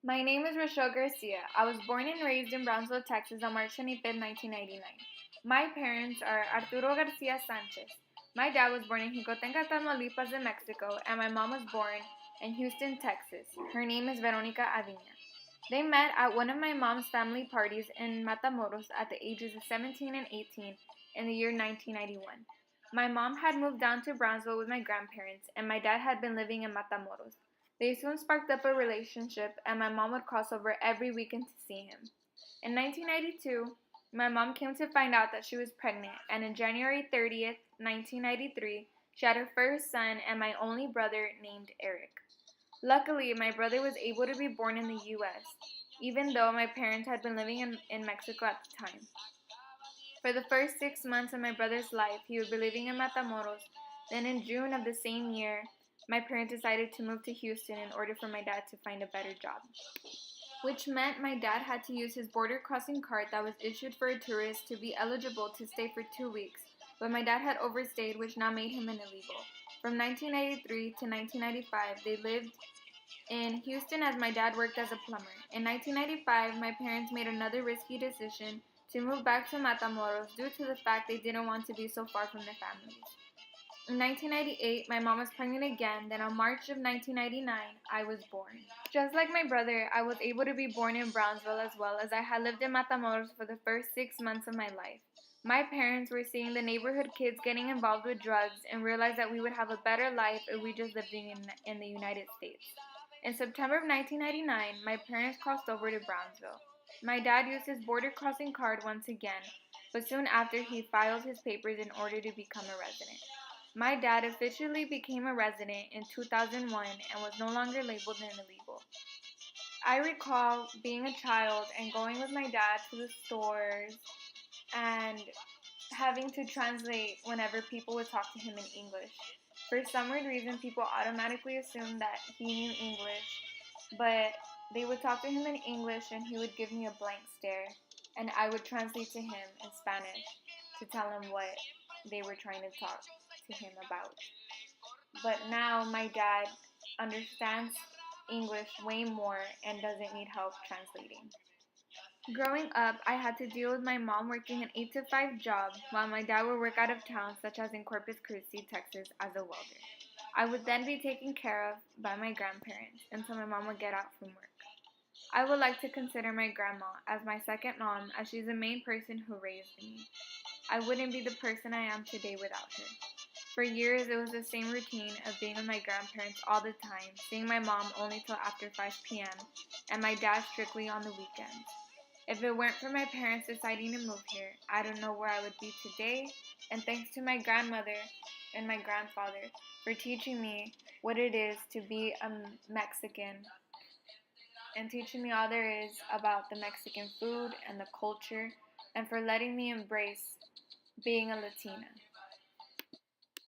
My name is Rashelle Garcia. I was born and raised in Brownsville, Texas on March 25, 1999. My parents are Arturo Garcia Sanchez. My dad was born in Jicotenca, Tamaulipas, in Mexico, and my mom was born in Houston, Texas. Her name is Veronica Avina. They met at one of my mom's family parties in Matamoros at the ages of 17 and 18 in the year 1991. My mom had moved down to Brownsville with my grandparents, and my dad had been living in Matamoros. They soon sparked up a relationship, and my mom would cross over every weekend to see him. In 1992, my mom came to find out that she was pregnant, and on January 30th, 1993, she had her first son and my only brother named Eric. Luckily, my brother was able to be born in the U.S., even though my parents had been living in Mexico at the time. For the first 6 months of my brother's life, he would be living in Matamoros. Then in June of the same year, my parents decided to move to Houston in order for my dad to find a better job, which meant my dad had to use his border crossing card that was issued for a tourist to be eligible to stay for 2 weeks, but my dad had overstayed, which now made him an illegal. From 1993 to 1995, they lived in Houston as my dad worked as a plumber. In 1995, my parents made another risky decision to move back to Matamoros due to the fact they didn't want to be so far from their families. In 1998, my mom was pregnant again, then on March of 1999, I was born. Just like my brother, I was able to be born in Brownsville as well, as I had lived in Matamoros for the first 6 months of my life. My parents were seeing the neighborhood kids getting involved with drugs and realized that we would have a better life if we just lived in the United States. In September of 1999, my parents crossed over to Brownsville. My dad used his border crossing card once again, but soon after he filed his papers in order to become a resident. My dad officially became a resident in 2001 and was no longer labeled an illegal. I recall being a child and going with my dad to the stores and having to translate whenever people would talk to him in English. For some weird reason, people automatically assumed that he knew English, but they would talk to him in English and he would give me a blank stare, and I would translate to him in Spanish to tell him what they were trying to talk to him about. But now my dad understands English way more and doesn't need help translating. Growing up, I had to deal with my mom working an 8 to 5 job while my dad would work out of town, such as in Corpus Christi, Texas, as a welder. I would then be taken care of by my grandparents until my mom would get out from work. I would like to consider my grandma as my second mom, as she's the main person who raised me. I wouldn't be the person I am today without her. For years, it was the same routine of being with my grandparents all the time, seeing my mom only till after 5 p.m., and my dad strictly on the weekends. If it weren't for my parents deciding to move here, I don't know where I would be today, and thanks to my grandmother and my grandfather for teaching me what it is to be a Mexican and teaching me all there is about the Mexican food and the culture, and for letting me embrace being a Latina.